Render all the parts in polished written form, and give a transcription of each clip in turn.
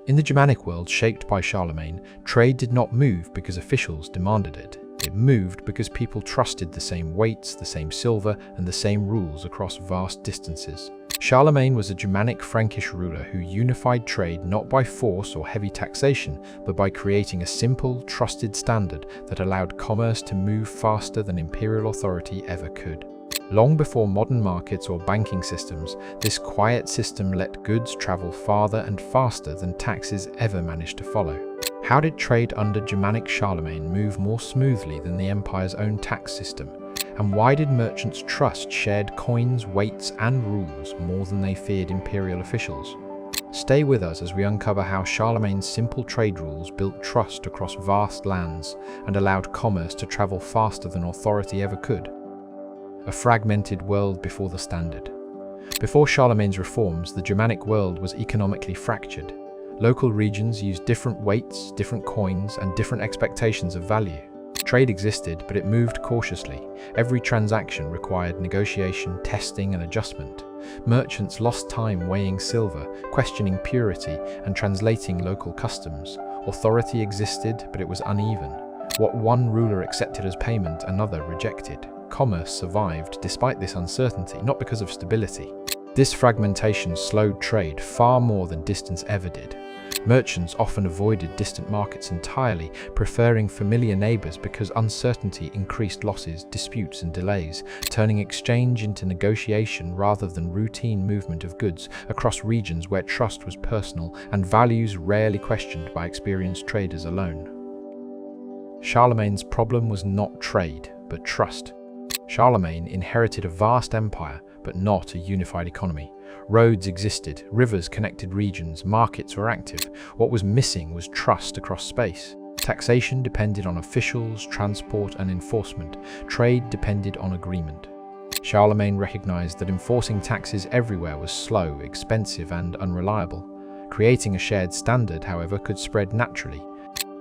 In the Germanic world shaped by Charlemagne, trade did not move because officials demanded it. It moved because people trusted the same weights, the same silver, and the same rules across vast distances. Charlemagne was a Germanic Frankish ruler who unified trade not by force or heavy taxation, but by creating a simple, trusted standard that allowed commerce to move faster than imperial authority ever could. Long before modern markets or banking systems, this quiet system let goods travel farther and faster than taxes ever managed to follow. How did trade under Germanic Charlemagne move more smoothly than the empire's own tax system? And why did merchants trust shared coins, weights, and rules more than they feared imperial officials? Stay with us as we uncover how Charlemagne's simple trade rules built trust across vast lands and allowed commerce to travel faster than authority ever could. A fragmented world before the standard. Before Charlemagne's reforms, the Germanic world was economically fractured. Local regions used different weights, different coins, and different expectations of value. Trade existed, but it moved cautiously. Every transaction required negotiation, testing, and adjustment. Merchants lost time weighing silver, questioning purity, and translating local customs. Authority existed, but it was uneven. What one ruler accepted as payment, another rejected. Commerce survived despite this uncertainty, not because of stability. This fragmentation slowed trade far more than distance ever did. Merchants often avoided distant markets entirely, preferring familiar neighbors because uncertainty increased losses, disputes, and delays, turning exchange into negotiation rather than routine movement of goods across regions where trust was personal and values rarely questioned by experienced traders alone. Charlemagne's problem was not trade, but trust. Charlemagne inherited a vast empire, but not a unified economy. Roads existed, rivers connected regions, markets were active. What was missing was trust across space. Taxation depended on officials, transport, and enforcement. Trade depended on agreement. Charlemagne recognized that enforcing taxes everywhere was slow, expensive, and unreliable. Creating a shared standard, however, could spread naturally.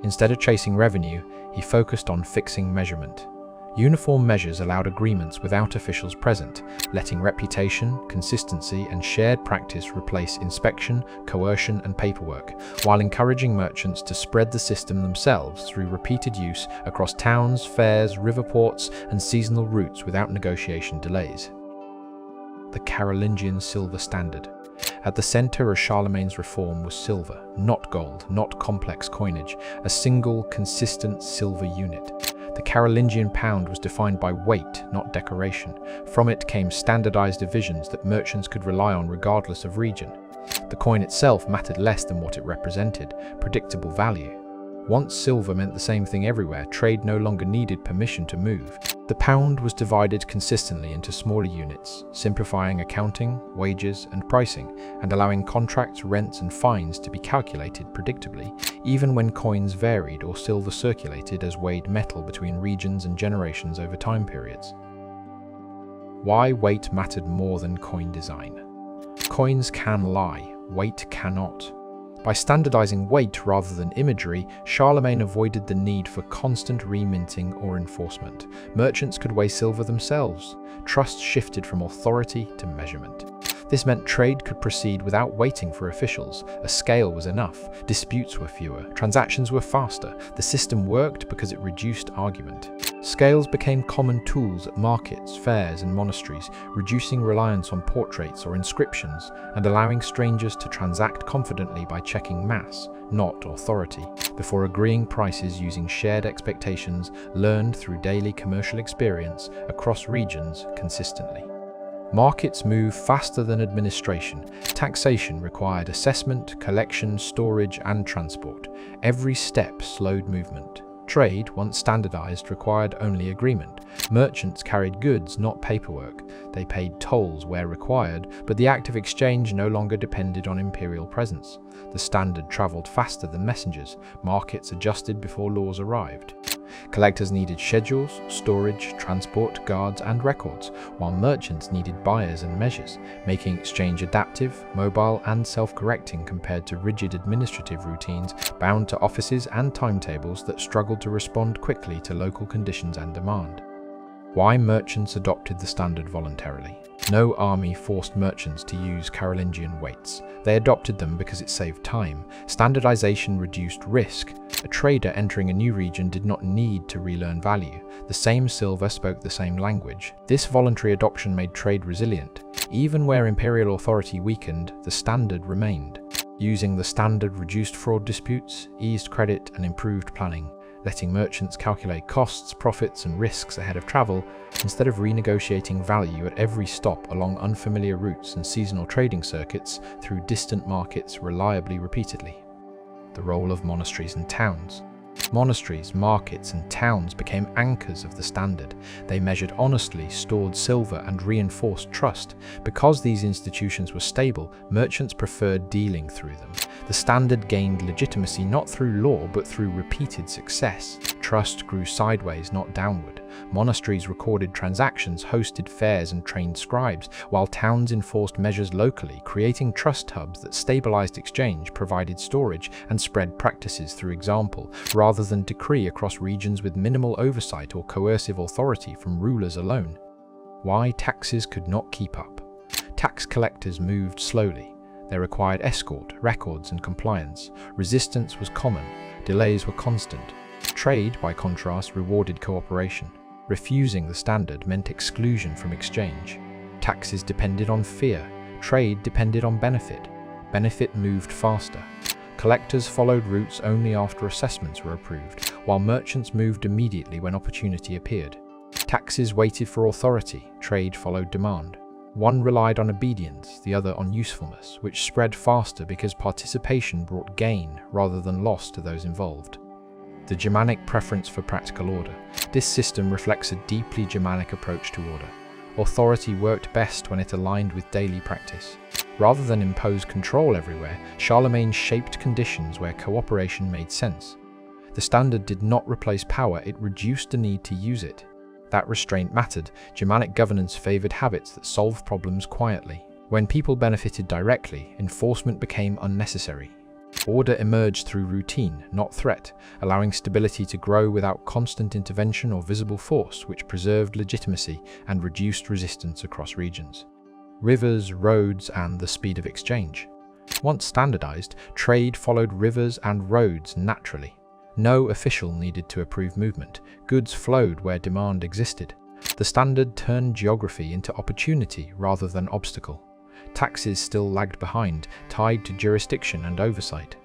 Instead of chasing revenue, he focused on fixing measurement. Uniform measures allowed agreements without officials present, letting reputation, consistency, and shared practice replace inspection, coercion, and paperwork, while encouraging merchants to spread the system themselves through repeated use across towns, fairs, river ports, and seasonal routes without negotiation delays. The Carolingian silver standard. At the center of Charlemagne's reform was silver, not gold, not complex coinage, a single, consistent silver unit. The Carolingian pound was defined by weight, not decoration. From it came standardized divisions that merchants could rely on regardless of region. The coin itself mattered less than what it represented, predictable value. Once silver meant the same thing everywhere, trade no longer needed permission to move. The pound was divided consistently into smaller units, simplifying accounting, wages, and pricing, and allowing contracts, rents, and fines to be calculated predictably, even when coins varied or silver circulated as weighed metal between regions and generations over time periods. Why weight mattered more than coin design. Coins can lie, weight cannot. By standardizing weight rather than imagery, Charlemagne avoided the need for constant reminting or enforcement. Merchants could weigh silver themselves. Trust shifted from authority to measurement. This meant trade could proceed without waiting for officials. A scale was enough. Disputes were fewer. Transactions were faster. The system worked because it reduced argument. Scales became common tools at markets, fairs, and monasteries, reducing reliance on portraits or inscriptions and allowing strangers to transact confidently by checking mass, not authority, before agreeing prices using shared expectations learned through daily commercial experience across regions consistently. Markets move faster than administration. Taxation required assessment, collection, storage, and transport. Every step slowed movement. Trade, once standardized, required only agreement. Merchants carried goods, not paperwork. They paid tolls where required, but the act of exchange no longer depended on imperial presence. The standard traveled faster than messengers. Markets adjusted before laws arrived. Collectors needed schedules, storage, transport, guards, and records, while merchants needed buyers and measures, making exchange adaptive, mobile, and self-correcting compared to rigid administrative routines bound to offices and timetables that struggled to respond quickly to local conditions and demand. Why merchants adopted the standard voluntarily. No army forced merchants to use Carolingian weights. They adopted them because it saved time. Standardization reduced risk. A trader entering a new region did not need to relearn value. The same silver spoke the same language. This voluntary adoption made trade resilient. Even where imperial authority weakened, the standard remained. Using the standard reduced fraud disputes, eased credit, and improved planning, letting merchants calculate costs, profits, and risks ahead of travel, instead of renegotiating value at every stop along unfamiliar routes and seasonal trading circuits through distant markets reliably repeatedly. The role of monasteries and towns. Monasteries, markets, and towns became anchors of the standard. They measured honestly, stored silver, and reinforced trust. Because these institutions were stable, merchants preferred dealing through them. The standard gained legitimacy not through law, but through repeated success. Trust grew sideways, not downward. Monasteries recorded transactions, hosted fairs, and trained scribes, while towns enforced measures locally, creating trust hubs that stabilized exchange, provided storage, and spread practices through example, rather than decree across regions with minimal oversight or coercive authority from rulers alone. Why taxes could not keep up. Tax collectors moved slowly. They required escort, records, and compliance. Resistance was common. Delays were constant. Trade, by contrast, rewarded cooperation. Refusing the standard meant exclusion from exchange. Taxes depended on fear. Trade depended on benefit. Benefit moved faster. Collectors followed routes only after assessments were approved, while merchants moved immediately when opportunity appeared. Taxes waited for authority. Trade followed demand. One relied on obedience, the other on usefulness, which spread faster because participation brought gain rather than loss to those involved. The Germanic preference for practical order. This system reflects a deeply Germanic approach to order. Authority worked best when it aligned with daily practice. Rather than impose control everywhere, Charlemagne shaped conditions where cooperation made sense. The standard did not replace power, it reduced the need to use it. That restraint mattered. Germanic governance favored habits that solved problems quietly. When people benefited directly, enforcement became unnecessary. Order emerged through routine, not threat, allowing stability to grow without constant intervention or visible force, which preserved legitimacy and reduced resistance across regions. Rivers, roads, and the speed of exchange. Once standardized, trade followed rivers and roads naturally. No official needed to approve movement. Goods flowed where demand existed. The standard turned geography into opportunity rather than obstacle. Taxes still lagged behind, tied to jurisdiction and oversight.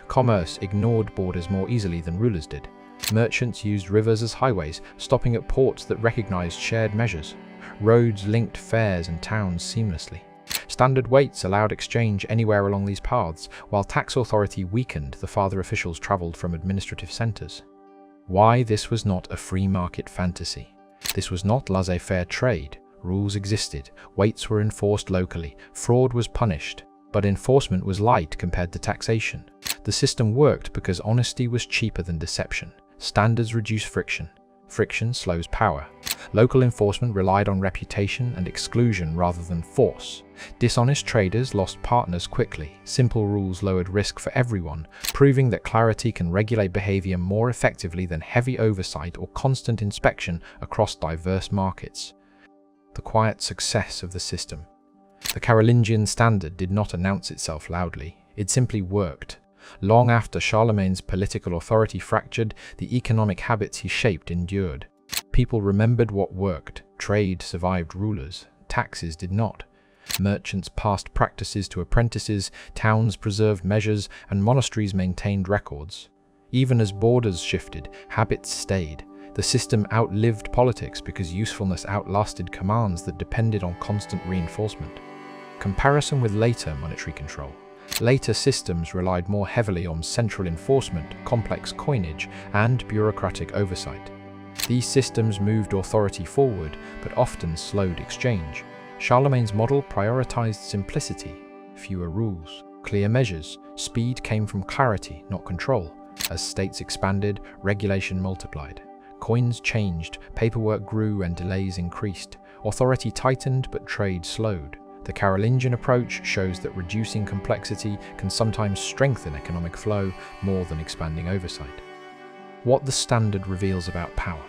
Commerce ignored borders more easily than rulers did. Merchants used rivers as highways, stopping at ports that recognized shared measures. Roads linked fairs and towns seamlessly. Standard weights allowed exchange anywhere along these paths, while tax authority weakened the farther officials traveled from administrative centers. Why this was not a free market fantasy. This was not laissez-faire trade. Rules existed, weights were enforced locally, fraud was punished, but enforcement was light compared to taxation. The system worked because honesty was cheaper than deception. Standards reduce friction. Friction slows power. Local enforcement relied on reputation and exclusion rather than force. Dishonest traders lost partners quickly. Simple rules lowered risk for everyone, proving that clarity can regulate behavior more effectively than heavy oversight or constant inspection across diverse markets. The quiet success of the system. The Carolingian standard did not announce itself loudly. It simply worked. Long after Charlemagne's political authority fractured, the economic habits he shaped endured. People remembered what worked. Trade survived rulers. Taxes did not. Merchants passed practices to apprentices, towns preserved measures, and monasteries maintained records. Even as borders shifted, habits stayed. The system outlived politics because usefulness outlasted commands that depended on constant reinforcement. Comparison with later monetary control. Later systems relied more heavily on central enforcement, complex coinage, and bureaucratic oversight. These systems moved authority forward, but often slowed exchange. Charlemagne's model prioritized simplicity, fewer rules, clear measures. Speed came from clarity, not control. As states expanded, regulation multiplied. Coins changed, paperwork grew, and delays increased. Authority tightened, but trade slowed. The Carolingian approach shows that reducing complexity can sometimes strengthen economic flow more than expanding oversight. What the standard reveals about power.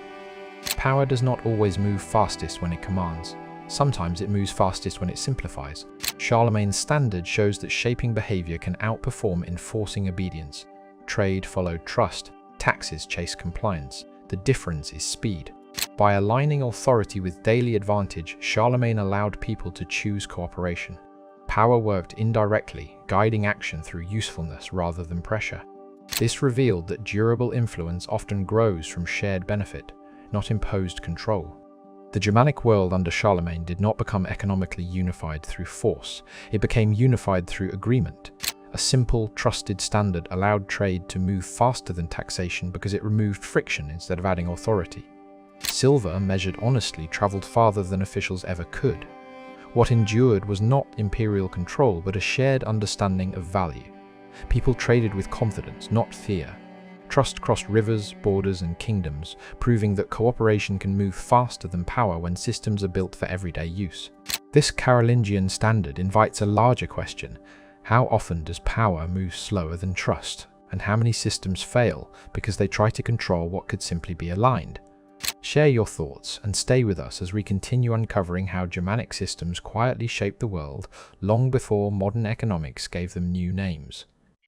Power does not always move fastest when it commands. Sometimes it moves fastest when it simplifies. Charlemagne's standard shows that shaping behavior can outperform enforcing obedience. Trade followed trust, taxes chase compliance. The difference is speed. By aligning authority with daily advantage, Charlemagne allowed people to choose cooperation. Power worked indirectly, guiding action through usefulness rather than pressure. This revealed that durable influence often grows from shared benefit, not imposed control. The Germanic world under Charlemagne did not become economically unified through force. It became unified through agreement. A simple, trusted standard allowed trade to move faster than taxation because it removed friction instead of adding authority. Silver, measured honestly, traveled farther than officials ever could. What endured was not imperial control, but a shared understanding of value. People traded with confidence, not fear. Trust crossed rivers, borders, and kingdoms, proving that cooperation can move faster than power when systems are built for everyday use. This Carolingian standard invites a larger question. How often does power move slower than trust? And how many systems fail because they try to control what could simply be aligned? Share your thoughts and stay with us as we continue uncovering how Germanic systems quietly shaped the world long before modern economics gave them new names.